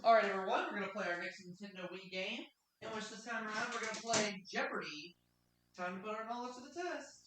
Alright everyone, we're going to play our next Nintendo Wii game, in which this time around we're going to play Jeopardy! Time to put our knowledge to the test.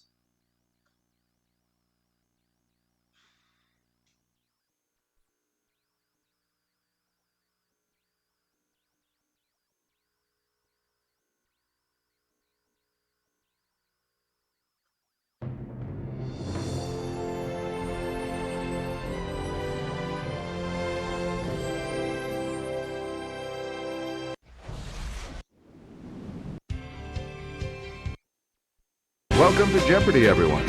Welcome to Jeopardy, everyone.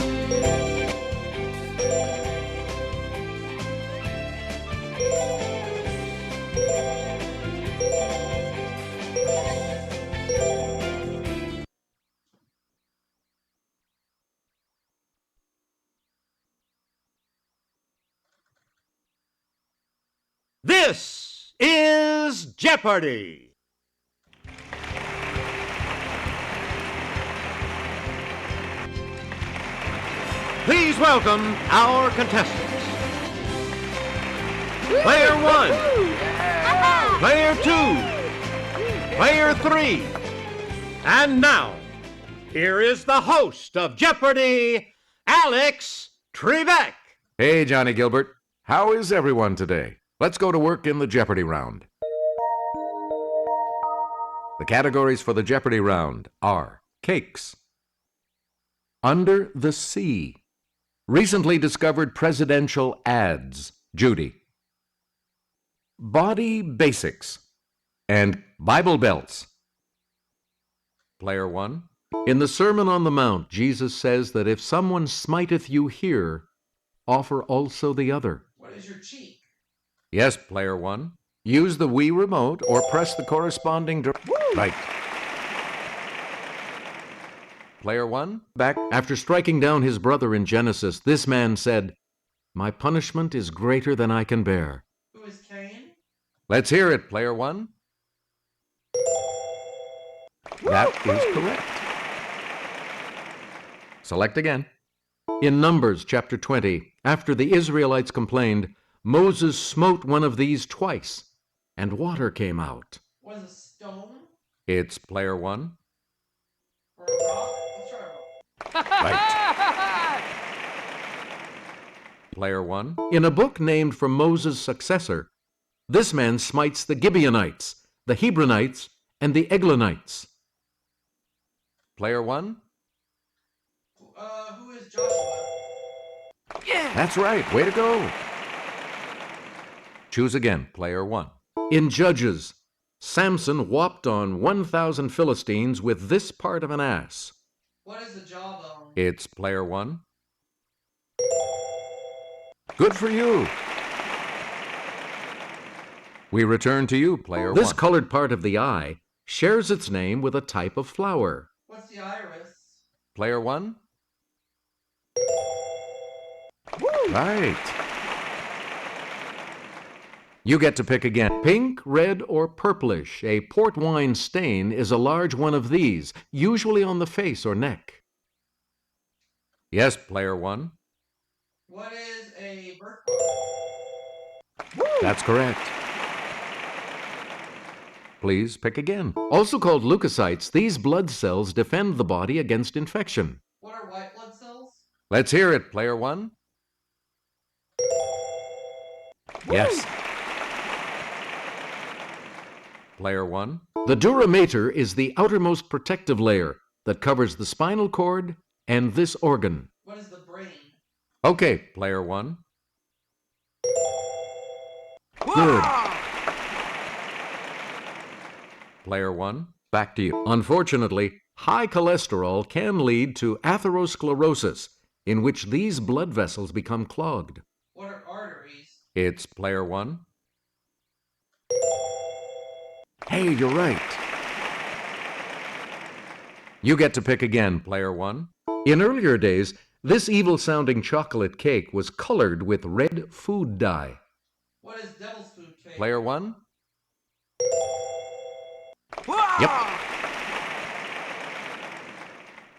This is Jeopardy! Please welcome our contestants. Player 1, Player 2, Player 3, and now, here is the host of Jeopardy, Alex Trebek. Hey, Johnny Gilbert. How is everyone today? Let's go to work in the Jeopardy round. The categories for the Jeopardy round are cakes, under the sea, recently discovered presidential ads, Judy, body basics, and Bible belts. Player 1. In the Sermon on the Mount, Jesus says that if someone smiteth you here, offer also the other. What is your cheek? Yes, Player 1. Use the Wii remote or press the corresponding right. Player 1, back. After striking down his brother in Genesis, this man said, "My punishment is greater than I can bear." Who is Cain? Let's hear it, Player 1. That is correct. Select again. In Numbers chapter 20, after the Israelites complained, Moses smote one of these twice, and water came out. What is a stone? It's Player 1. Or a rock? Let's try a rock. Right. Player 1. In a book named for Moses' successor, this man smites the Gibeonites, the Hebronites, and the Eglonites. Player 1. Who is Joshua? Yeah! That's right. Way to go. Choose again, Player 1. In Judges, Samson whopped on 1,000 Philistines with this part of an ass. What is the jawbone? It's Player 1. Good for you. We return to you, Player 1. This colored part of the eye shares its name with a type of flower. What's the iris? Player 1. Right. You get to pick again. Pink, red, or purplish, a port wine stain is a large one of these, usually on the face or neck. Yes, Player 1. What is a birthmark? That's correct. Please pick again. Also called leukocytes, these blood cells defend the body against infection. What are white blood cells? Let's hear it, Player 1. Yes. Player 1. The dura mater is the outermost protective layer that covers the spinal cord and this organ. What is the brain? Okay, Player 1. Good. Player 1, back to you. Unfortunately, high cholesterol can lead to atherosclerosis, in which these blood vessels become clogged. What are arteries? It's Player 1. Hey, you're right. You get to pick again, Player 1. In earlier days, this evil-sounding chocolate cake was colored with red food dye. What is devil's food cake? Player 1. Yep.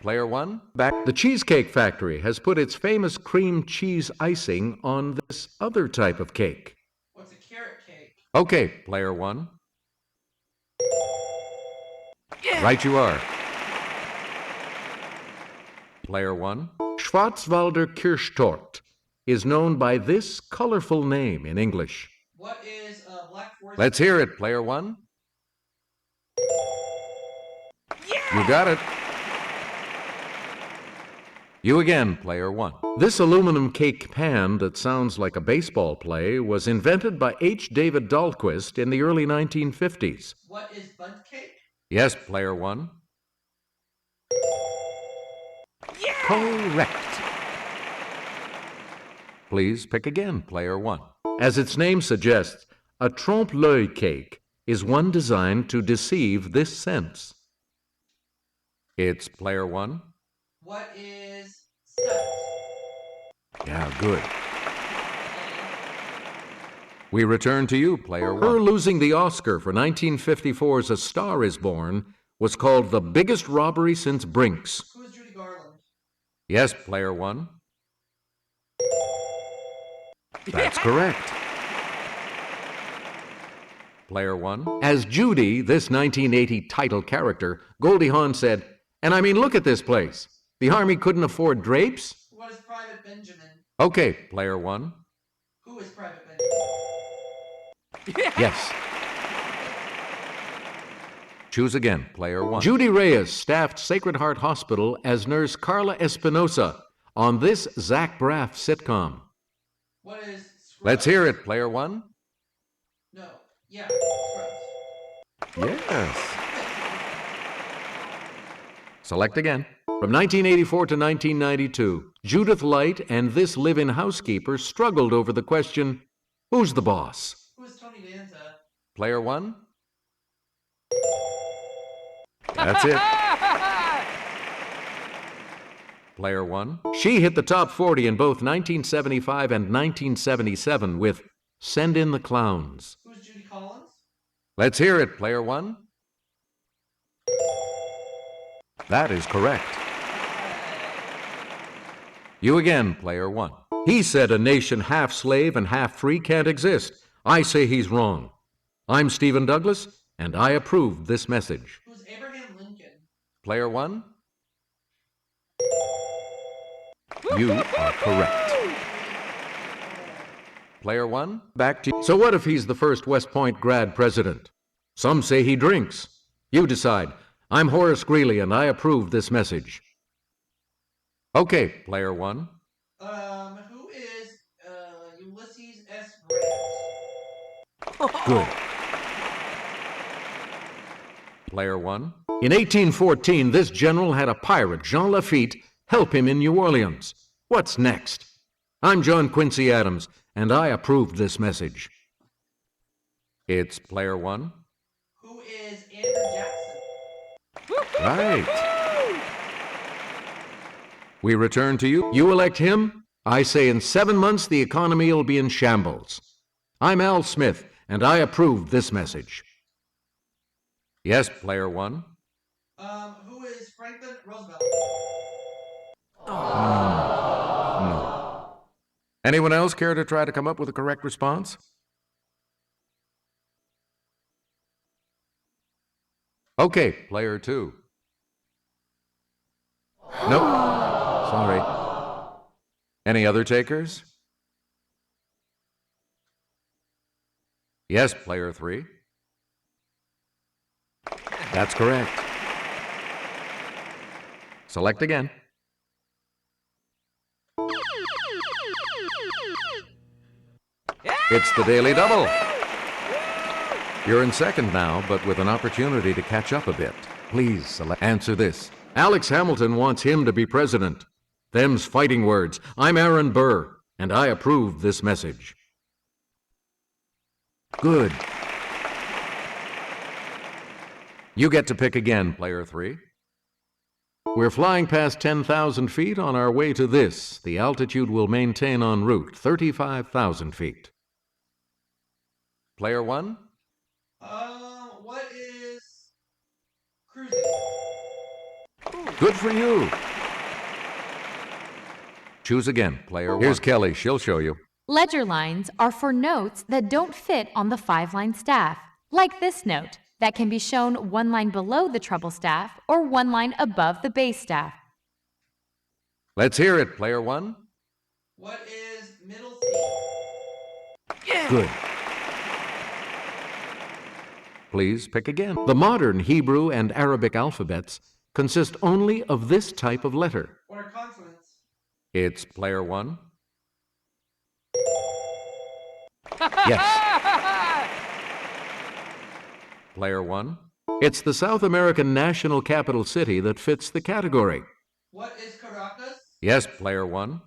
Player 1, back. The Cheesecake Factory has put its famous cream cheese icing on this other type of cake. What's a carrot cake? Okay, Player 1. Yeah. Right you are. Player 1. Schwarzwälder Kirschtorte is known by this colorful name in English. What is Black Forest? Let's hear it, Player 1. Yeah! You got it. You again, Player 1. This aluminum cake pan that sounds like a baseball play was invented by H. David Dahlquist in the early 1950s. What is bundt cake? Yes, Player 1. Yeah! Correct. Please pick again, Player 1. As its name suggests, a trompe-l'oeil cake is one designed to deceive this sense. It's Player 1. What is stuffed? Yeah, good. We return to you, Player 1. Her losing the Oscar for 1954's A Star is Born was called the biggest robbery since Brinks. Who is Judy Garland? Yes, Player 1. That's correct. Player 1. As Judy, this 1980 title character, Goldie Hawn said, "And I mean, look at this place. The Army couldn't afford drapes?" What is Private Benjamin? Okay, Player 1. Who is Private Benjamin? Yes. Choose again, Player 1. Judy Reyes staffed Sacred Heart Hospital as nurse Carla Espinosa on this Zach Braff sitcom. What is Scrubs? Let's hear it, Player 1. No. Yeah, Scrubs. Yes. Select again. From 1984 to 1992, Judith Light and this live-in housekeeper struggled over the question, who's the boss? Who is Tony Danza? Player 1. That's it. Player 1. She hit the top 40 in both 1975 and 1977 with Send in the Clowns. Who is Judy Collins? Let's hear it, Player 1. That is correct. You again, Player 1. He said a nation half slave and half free can't exist. I say he's wrong. I'm Stephen Douglas, and I approve this message. Who's Abraham Lincoln? Player 1. You are correct. Player 1, back to you. So what if he's the first West Point grad president? Some say he drinks. You decide. I'm Horace Greeley, and I approve this message. Okay, Player 1. Who is Ulysses S. Grant? Good. Player 1. In 1814, this general had a pirate, Jean Lafitte, help him in New Orleans. What's next? I'm John Quincy Adams, and I approve this message. It's Player 1. Who is Andrew Jackson? Right. We return to you. You elect him. I say in 7 months the economy will be in shambles. I'm Al Smith, and I approve this message. Yes, Player 1. Who is Franklin Roosevelt? No. Anyone else care to try to come up with a correct response? Okay, Player 2. Nope. Sorry. Any other takers? Yes, Player 3. That's correct. Select again. It's the Daily Double. You're in second now, but with an opportunity to catch up a bit. Please answer this. Alex Hamilton wants him to be president. Them's fighting words. I'm Aaron Burr, and I approve this message. Good. You get to pick again, Player 3. We're flying past 10,000 feet on our way to this. The altitude will maintain en route, 35,000 feet. Player 1? What is cruising? Good for you. Choose again, player one. Here's Kelly. She'll show you. Ledger lines are for notes that don't fit on the 5-line staff, like this note that can be shown one line below the treble staff or one line above the bass staff. Let's hear it, player one. What is middle C? Yeah. Good. Please pick again. The modern Hebrew and Arabic alphabets consist only of this type of letter. What are consonants? It's player one. Yes. Player one. It's the South American national capital city that fits the category. What is Caracas? Yes, player one.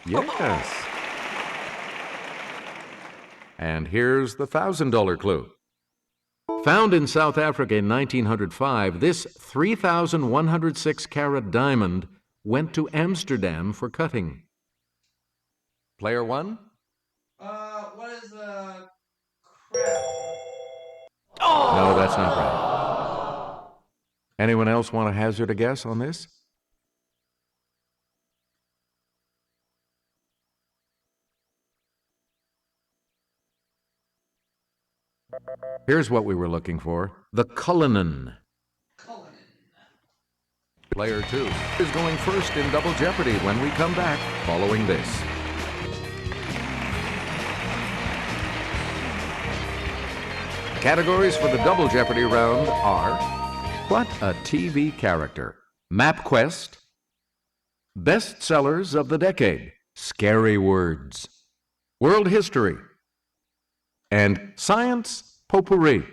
Yes. And here's the $1,000 clue. Found in South Africa in 1905, this 3,106-carat diamond went to Amsterdam for cutting. Player one? What is a crab? No, that's not right. Anyone else want to hazard a guess on this? Here's what we were looking for. The Cullinan. Cullinan. Player two is going first in Double Jeopardy when we come back following this. Categories for the Double Jeopardy round are What a TV Character, MapQuest, Bestsellers of the Decade, Scary Words, World History, and Science Potpourri.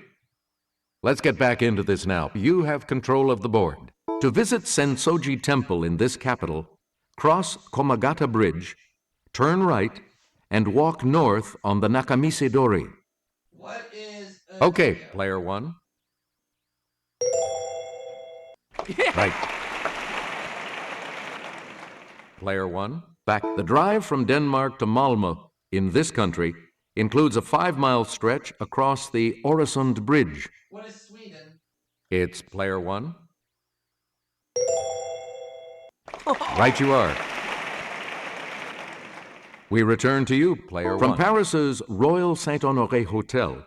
Let's get back into this now. You have control of the board. To visit Sensoji Temple in this capital, cross Komagata Bridge, turn right, and walk north on the Nakamise Dori. What is Okay, player one. Right. Player one. Back. The drive from Denmark to Malmö in this country includes a 5-mile stretch across the Öresund Bridge. What is Sweden? It's player one. Right you are. We return to you, player one. From Paris's Royal Saint-Honoré Hotel,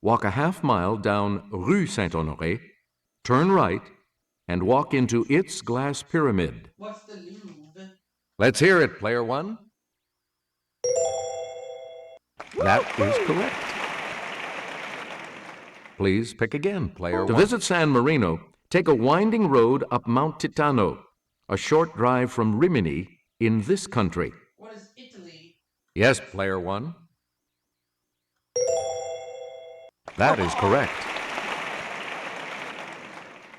walk a half-mile down Rue Saint-Honoré, turn right, and walk into its glass pyramid. What's the Louvre? Let's hear it, player one. That is correct. Please pick again, player one. To visit San Marino, take a winding road up Mount Titano, a short drive from Rimini in this country. What is Italy? Yes, player one. That is correct.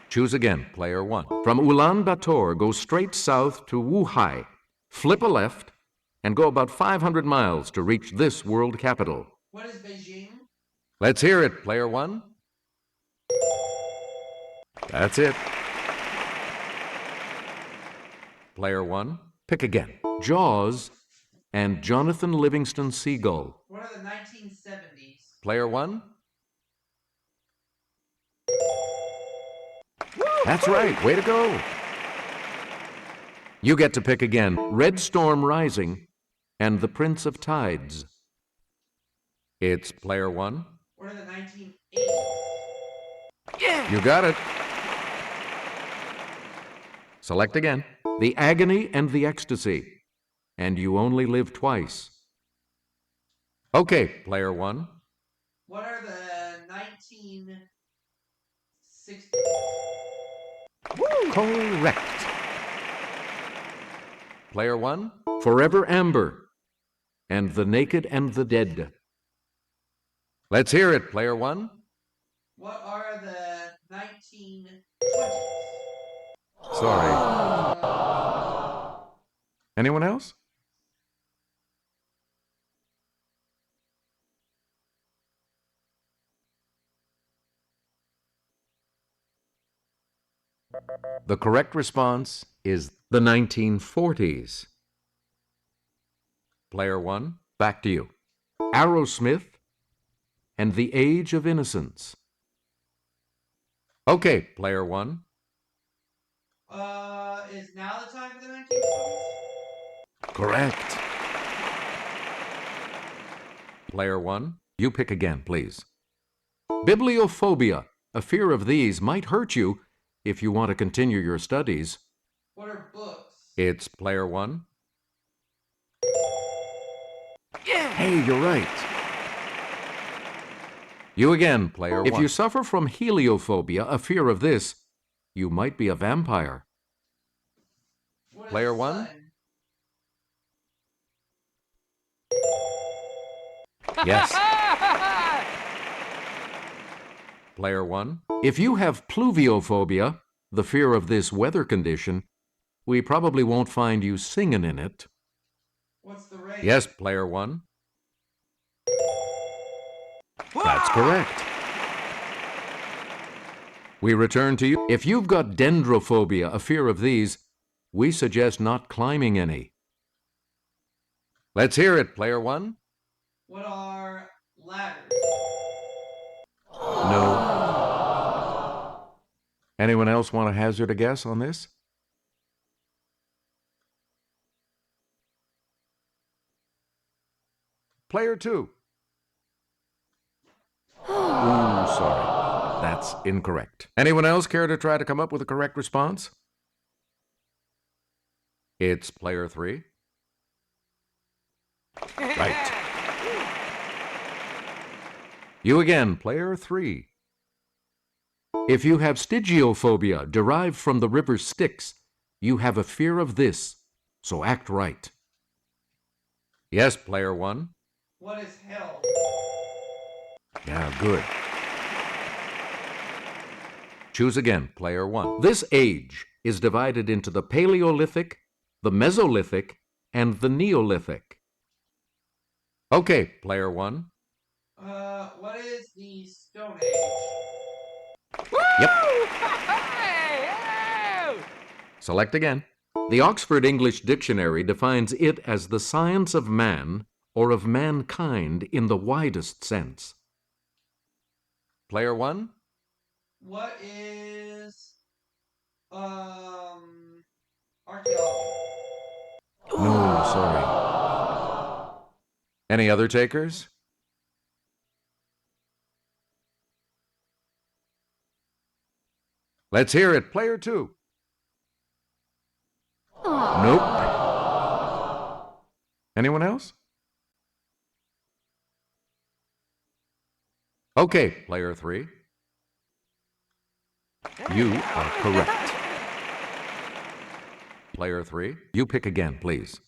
Choose again, player one. From Ulaanbaatar, go straight south to Wuhai, flip a left, and go about 500 miles to reach this world capital. What is Beijing? Let's hear it, player one. That's it. Player one, pick again. Jaws and Jonathan Livingston Seagull. What are the 1970s? Player one. That's right. Way to go. You get to pick again. Red Storm Rising and The Prince of Tides. It's player one. What are the 1980s? Yeah. You got it. Select again. The Agony and the Ecstasy. And You Only Live Twice. Okay, player one. What are the 1960s? Correct. Player one. Forever Amber and The Naked and the Dead. Let's hear it, player one. What are the 1920s? Sorry. Anyone else? The correct response is the 1940s. Player one, back to you. Aerosmith and The Age of Innocence. Okay, player one. Is now the time for the 1920s? Correct. Player one, you pick again, please. Bibliophobia, a fear of these, might hurt you if you want to continue your studies. What are books? It's player one. Hey, you're right. You again, player one. If you suffer from heliophobia, a fear of this, you might be a vampire. What is Player the one? sun? Yes. Player one. If you have pluviophobia, the fear of this weather condition, we probably won't find you singing in it. What's the rain? Yes, player one. That's correct. We return to you. If you've got dendrophobia, a fear of these, we suggest not climbing any. Let's hear it, player one. What are ladders? No. Anyone else want to hazard a guess on this? Player two. Ooh, sorry. That's incorrect. Anyone else care to try to come up with a correct response? It's player three. Right. You again, player three. If you have stygiophobia derived from the river Styx, you have a fear of this, so act right. Yes, player one. What is hell? Yeah, good. Choose again, player one. This age is divided into the Paleolithic, the Mesolithic, and the Neolithic. Okay, player one. What is the Stone Age? Yep. Select again. The Oxford English Dictionary defines it as the science of man or of mankind in the widest sense. Player one? What is archaeology? No, sorry. Any other takers? Let's hear it. Player two. Nope. Anyone else? Okay, player three. You are correct. Player three, you pick again, please.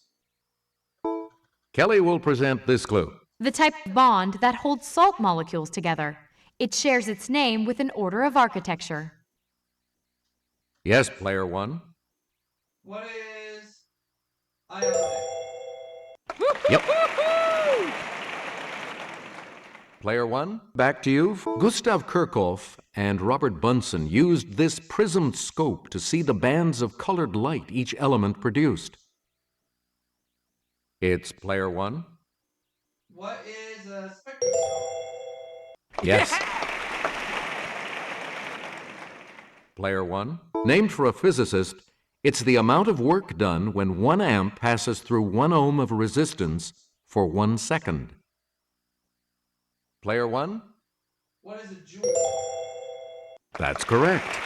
Kelly will present this clue. The type of bond that holds salt molecules together. It shares its name with an order of architecture. Yes, player one. What is ionic? Yep. Player one, back to you. Gustav Kirchhoff and Robert Bunsen used this prismed scope to see the bands of colored light each element produced. It's player one. What is a spectroscope? Yes. Player one, named for a physicist, it's the amount of work done when 1 amp passes through 1 ohm of resistance for 1 second. Player one? What is a joule? That's correct.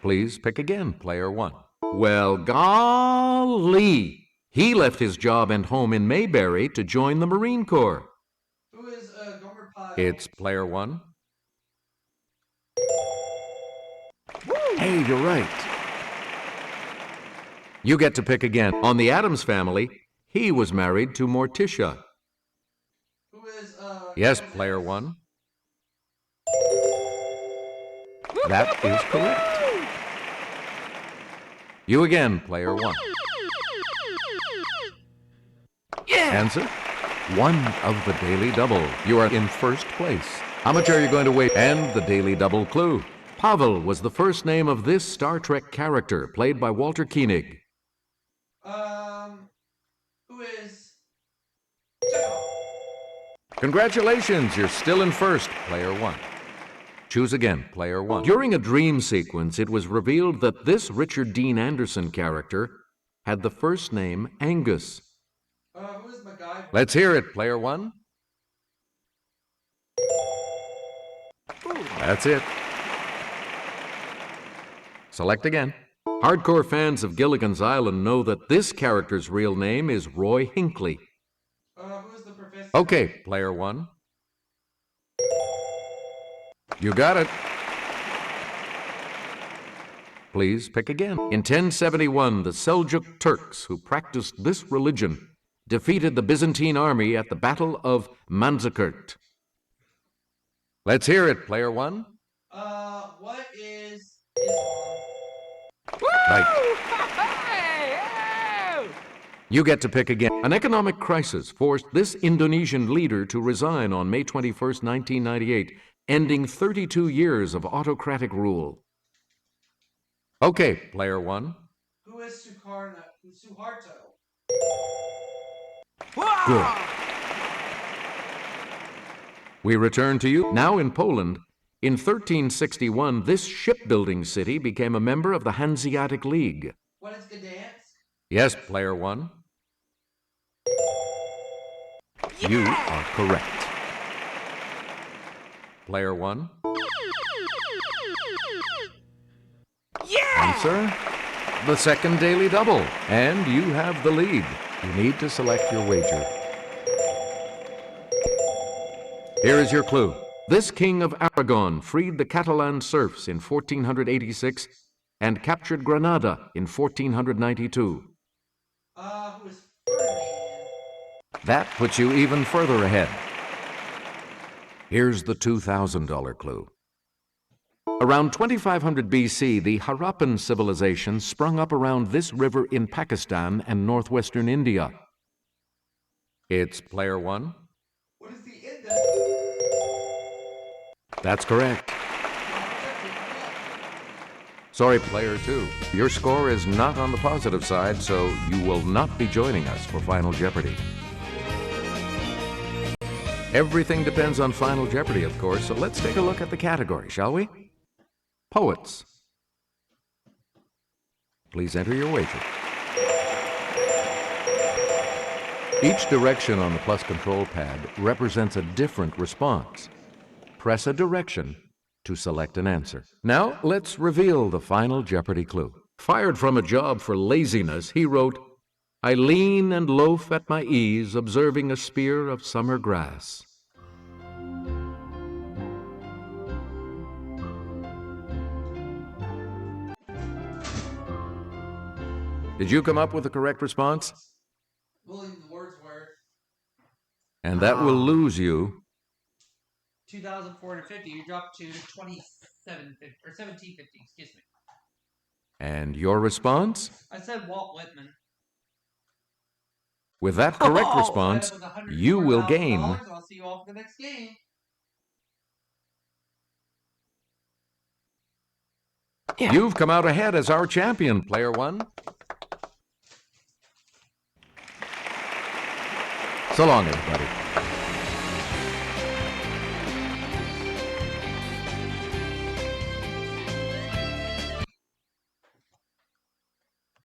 Please pick again, player one. Well, golly! He left his job and home in Mayberry to join the Marine Corps. Who is Gomer Pyle? It's player one. Hey, you're right. You get to pick again. On the Addams Family, he was married to Morticia. Who is Yes, player one. That is correct. You again, player one. Answer? One of the Daily Double. You are in first place. How much are you going to wait? And the Daily Double clue. Pavel was the first name of this Star Trek character, played by Walter Koenig. Who is Chekhov? Congratulations, you're still in first, player one. Choose again, player one. During a dream sequence, it was revealed that this Richard Dean Anderson character had the first name Angus. Who is MacGyver? Let's hear it, player one. That's it. Select again. Hardcore fans of Gilligan's Island know that this character's real name is Roy Hinckley. Who is the professor? Okay, player one. You got it. Please pick again. In 1071, the Seljuk Turks, who practiced this religion, defeated the Byzantine army at the Battle of Manzikert. Let's hear it, player one. What is Islam? Right. You get to pick again. An economic crisis forced this Indonesian leader to resign on May 21st, 1998, ending 32 years of autocratic rule. Okay, player one. Who is Suharto? Good. We return to you. Now in Poland, in 1361, this shipbuilding city became a member of the Hanseatic League. What is Gdansk? Yes, player one. You are correct. Player one. Answer, the second daily double. And you have the lead. You need to select your wager. Here is your clue. This king of Aragon freed the Catalan serfs in 1486 and captured Granada in 1492. Who is Ferdinand? That puts you even further ahead. Here's the $2,000 clue. Around 2500 BC, the Harappan civilization sprung up around this river in Pakistan and northwestern India. It's player one. What is the Indus? That's correct. Sorry, player two. Your score is not on the positive side, so you will not be joining us for Final Jeopardy. Everything depends on Final Jeopardy, of course, so let's take a look at the category, shall we? Poets. Please enter your wager. Each direction on the plus control pad represents a different response. Press a direction to select an answer. Now, let's reveal the Final Jeopardy clue. Fired from a job for laziness, he wrote, "I lean and loaf at my ease, observing a spear of summer grass." Did you come up with the correct response? William Wordsworth. And that will lose you 2,450. You dropped to 2750 or 1750. Excuse me. And your response? I said Walt Whitman. With that correct response, you will gain. I'll see you all for the next game. You've come out ahead as our champion, player one. So long, everybody.